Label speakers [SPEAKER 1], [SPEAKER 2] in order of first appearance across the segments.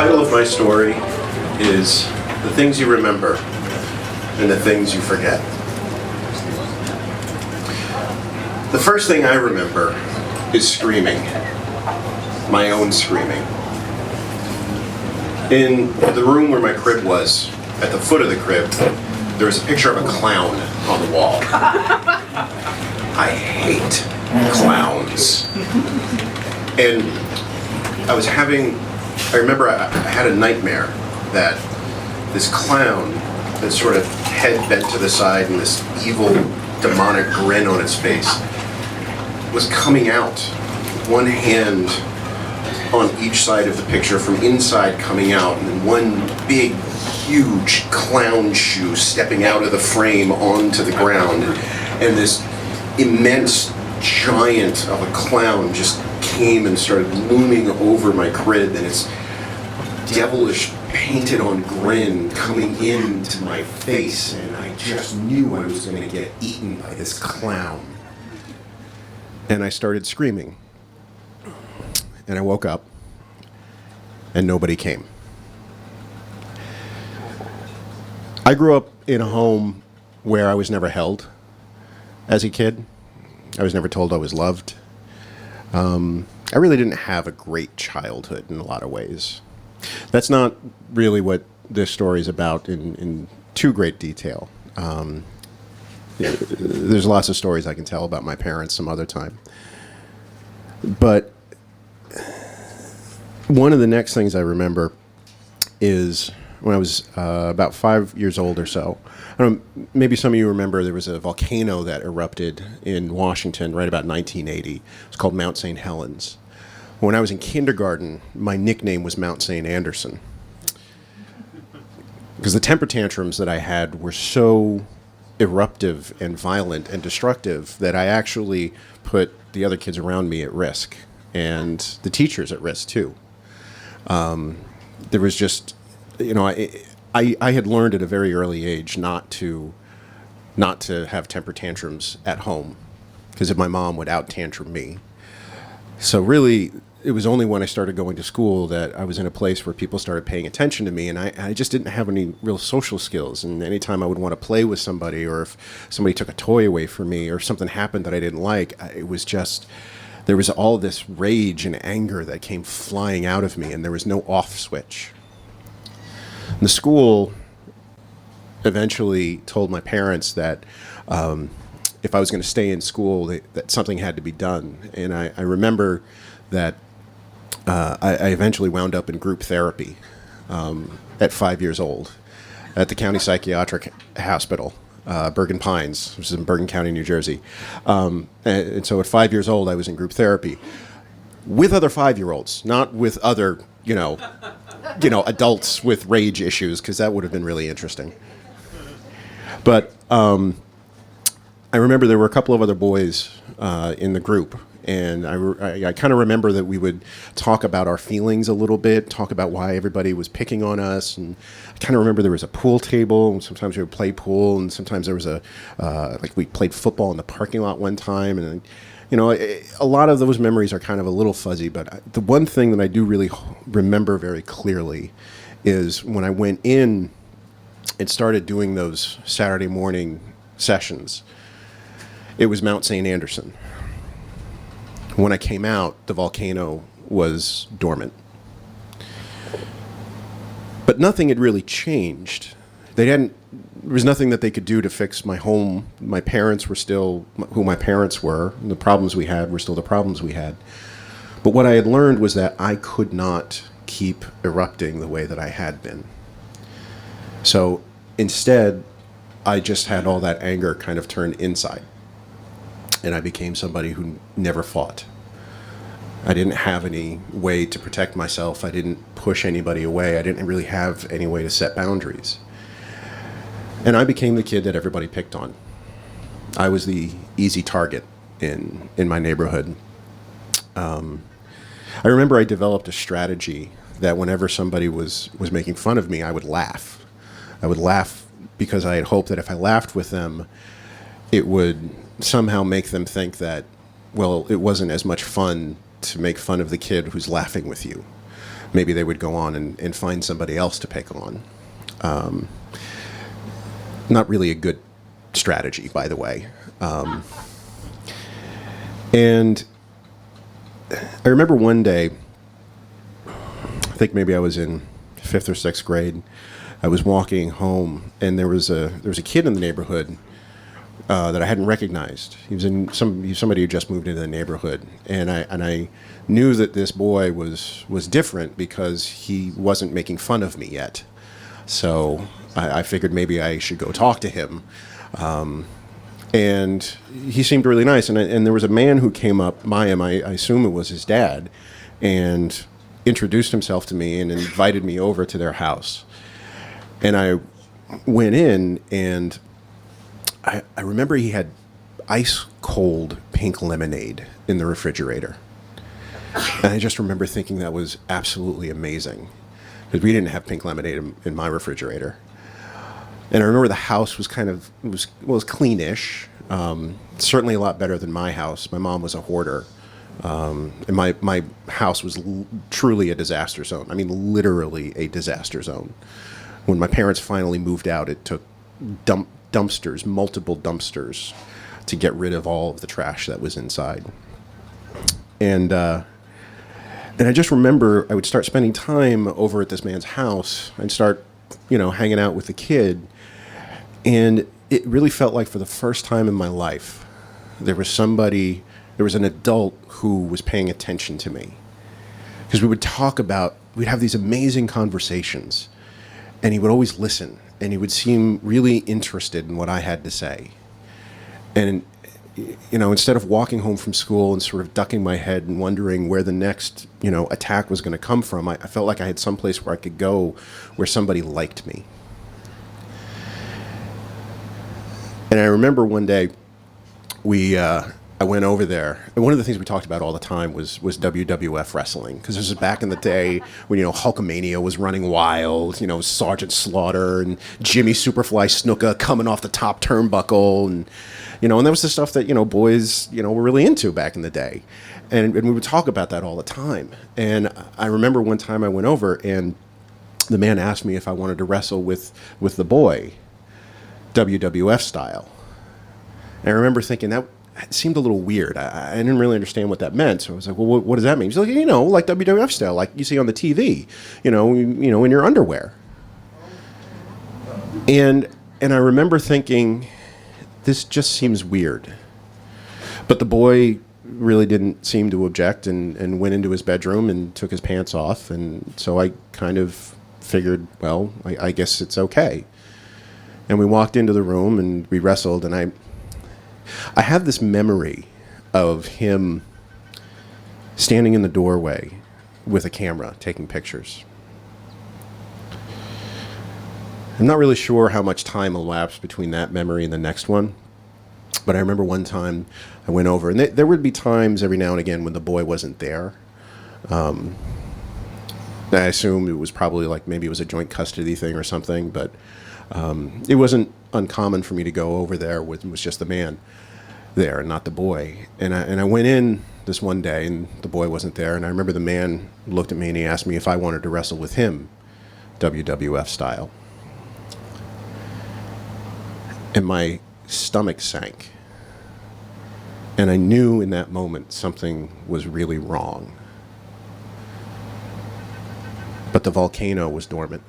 [SPEAKER 1] title of my story is The Things You Remember and the Things You Forget. The first thing I remember is screaming, my own screaming. In the room where my crib was, at the foot of the crib, there was a picture of a clown on the wall. I hate clowns. And I remember I had a nightmare that this clown, this sort of head bent to the side and this evil, demonic grin on its face, was coming out, one hand on each side of the picture, from inside coming out, and then one big, huge clown shoe stepping out of the frame onto the ground, and this immense giant of a clown just came and started looming over my crib, and its devilish painted on grin coming into my face, and I just knew I was going to get eaten by this clown. And I started screaming. And I woke up, and nobody came. I grew up in a home where I was never held as a kid. I was never told I was loved. I really didn't have a great childhood in a lot of ways. That's not really what this story is about in too great detail. There's lots of stories I can tell about my parents some other time. But one of the next things I remember is when I was about 5 years old or so. I don't know, maybe some of you remember there was a volcano that erupted in Washington right about 1980. It's called Mount St. Helens. When I was in kindergarten, my nickname was Mount St. Anderson, because the temper tantrums that I had were so eruptive and violent and destructive that I actually put the other kids around me at risk, and the teachers at risk too. There was just, I had learned at a very early age not to have temper tantrums at home, because if my mom would out tantrum me. So really, it was only when I started going to school that I was in a place where people started paying attention to me, and I just didn't have any real social skills. And anytime I would want to play with somebody, or if somebody took a toy away from me, or something happened that I didn't like, it was just, there was all this rage and anger that came flying out of me, and there was no off switch. The school eventually told my parents that if I was going to stay in school, that something had to be done. And I remember that I eventually wound up in group therapy at 5 years old at the County Psychiatric Hospital, Bergen Pines, which is in Bergen County, New Jersey. And so at 5 years old, I was in group therapy with other 5-year-olds, not with other, adults with rage issues, because that would have been really interesting. But I remember there were a couple of other boys in the group, and I kind of remember that we would talk about our feelings a little bit, talk about why everybody was picking on us, and I kind of remember there was a pool table, and sometimes we would play pool, and sometimes there was we played football in the parking lot one time, and a lot of those memories are kind of a little fuzzy, but the one thing that I do really remember very clearly is when I went in and started doing those Saturday morning sessions, it was Mount St. Anderson. When I came out, the volcano was dormant. But nothing had really changed. There was nothing that they could do to fix my home. My parents were still who my parents were, and the problems we had were still the problems we had. But what I had learned was that I could not keep erupting the way that I had been. So instead, I just had all that anger kind of turned inside. And I became somebody who never fought. I didn't have any way to protect myself. I didn't push anybody away. I didn't really have any way to set boundaries. And I became the kid that everybody picked on. I was the easy target in my neighborhood. I remember I developed a strategy that whenever somebody was making fun of me, I would laugh. I would laugh because I had hoped that if I laughed with them, it would somehow make them think that, well, it wasn't as much fun to make fun of the kid who's laughing with you. maybe they would go on and find somebody else to pick on. Not really a good strategy, by the way. And I remember one day, I think maybe I was in 5th or 6th grade. I was walking home, and there was a kid in the neighborhood that I hadn't recognized. He was somebody who just moved into the neighborhood, and I knew that this boy was different because he wasn't making fun of me yet. So I figured maybe I should go talk to him. And he seemed really nice. And there was a man who came up by him, I assume it was his dad, and introduced himself to me and invited me over to their house. And I went in, and I remember he had ice cold pink lemonade in the refrigerator. And I just remember thinking that was absolutely amazing, because we didn't have pink lemonade in my refrigerator. And I remember the house was was cleanish, certainly a lot better than my house. My mom was a hoarder, and my house was truly a disaster zone. I mean, literally a disaster zone. When my parents finally moved out, it took dumpsters, multiple dumpsters, to get rid of all of the trash that was inside. And I just remember I would start spending time over at this man's house and start, hanging out with the kid. And it really felt like for the first time in my life, there was an adult who was paying attention to me. Because we'd have these amazing conversations, and he would always listen, and he would seem really interested in what I had to say. And, instead of walking home from school and sort of ducking my head and wondering where the next, attack was going to come from, I felt like I had some place where I could go where somebody liked me. And I remember one day I went over there, and one of the things we talked about all the time was WWF wrestling, because this was back in the day when Hulkamania was running wild, Sergeant Slaughter and Jimmy Superfly Snuka coming off the top turnbuckle, and and that was the stuff that boys were really into back in the day, and we would talk about that all the time. And I remember one time I went over, and the man asked me if I wanted to wrestle with the boy, WWF style. And I remember thinking that seemed a little weird. I didn't really understand what that meant. So I was like, well, what does that mean? He's like, like WWF style, like you see on the TV, in your underwear. And I remember thinking, this just seems weird. But the boy really didn't seem to object, and went into his bedroom and took his pants off. And so I kind of figured, well, I guess it's okay. And we walked into the room and we wrestled, and I have this memory of him standing in the doorway with a camera taking pictures. I'm not really sure how much time elapsed between that memory and the next one, but I remember one time I went over, and there would be times every now and again when the boy wasn't there. I assume it was probably maybe it was a joint custody thing or something, but it wasn't uncommon for me to go over there with just the man there and not the boy. And I went in this one day, and the boy wasn't there. And I remember the man looked at me and he asked me if I wanted to wrestle with him, WWF style. And my stomach sank. And I knew in that moment something was really wrong. But the volcano was dormant.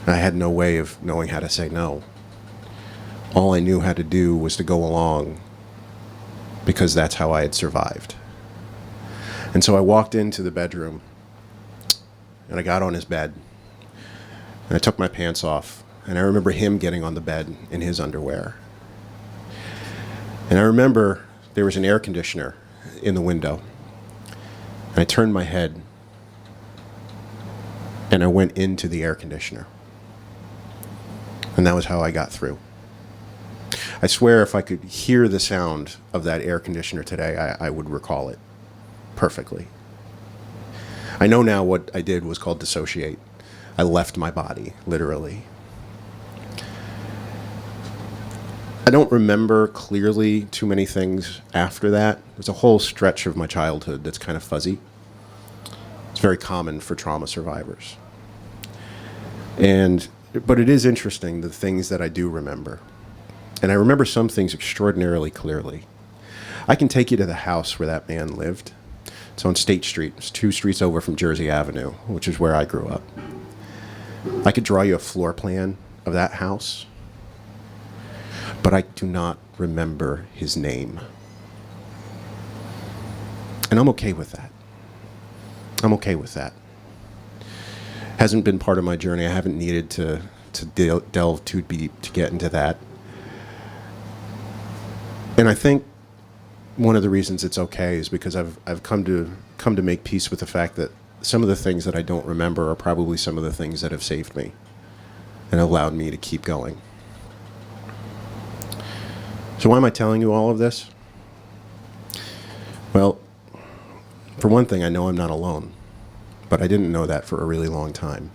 [SPEAKER 1] I had no way of knowing how to say no. All I knew how to do was to go along, because that's how I had survived. And so I walked into the bedroom, and I got on his bed, and I took my pants off, and I remember him getting on the bed in his underwear. And I remember there was an air conditioner in the window, and I turned my head, and I went into the air conditioner. And that was how I got through. I swear if I could hear the sound of that air conditioner today, I would recall it perfectly. I know now what I did was called dissociate. I left my body, literally. I don't remember clearly too many things after that. There's a whole stretch of my childhood that's kind of fuzzy. It's very common for trauma survivors. But it is interesting, the things that I do remember. And I remember some things extraordinarily clearly. I can take you to the house where that man lived. It's on State Street. It's 2 streets over from Jersey Avenue, which is where I grew up. I could draw you a floor plan of that house, but I do not remember his name. And I'm okay with that. I'm okay with that. Hasn't been part of my journey. I haven't needed to delve too deep to get into that. And I think one of the reasons it's okay is because I've come to make peace with the fact that some of the things that I don't remember are probably some of the things that have saved me and allowed me to keep going. So why am I telling you all of this? Well, for one thing, I know I'm not alone, but I didn't know that for a really long time.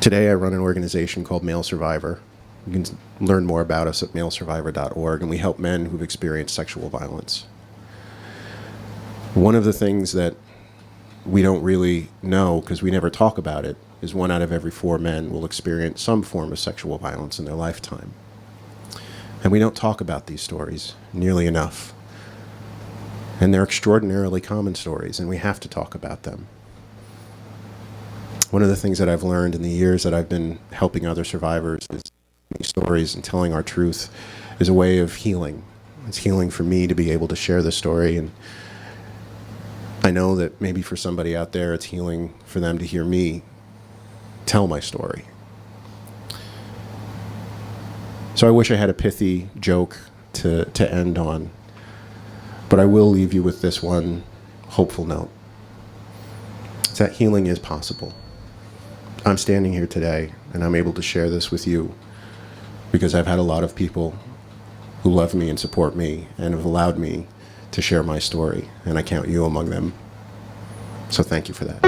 [SPEAKER 1] Today, I run an organization called Male Survivor. You can learn more about us at malesurvivor.org, and we help men who've experienced sexual violence. One of the things that we don't really know, because we never talk about it, is 1 out of every 4 men will experience some form of sexual violence in their lifetime. And we don't talk about these stories nearly enough. And they're extraordinarily common stories, and we have to talk about them. One of the things that I've learned in the years that I've been helping other survivors is these stories and telling our truth is a way of healing. It's healing for me to be able to share this story, and I know that maybe for somebody out there it's healing for them to hear me tell my story. So I wish I had a pithy joke to end on, but I will leave you with this one hopeful note. It's that healing is possible. I'm standing here today and I'm able to share this with you because I've had a lot of people who love me and support me and have allowed me to share my story, and I count you among them. So thank you for that.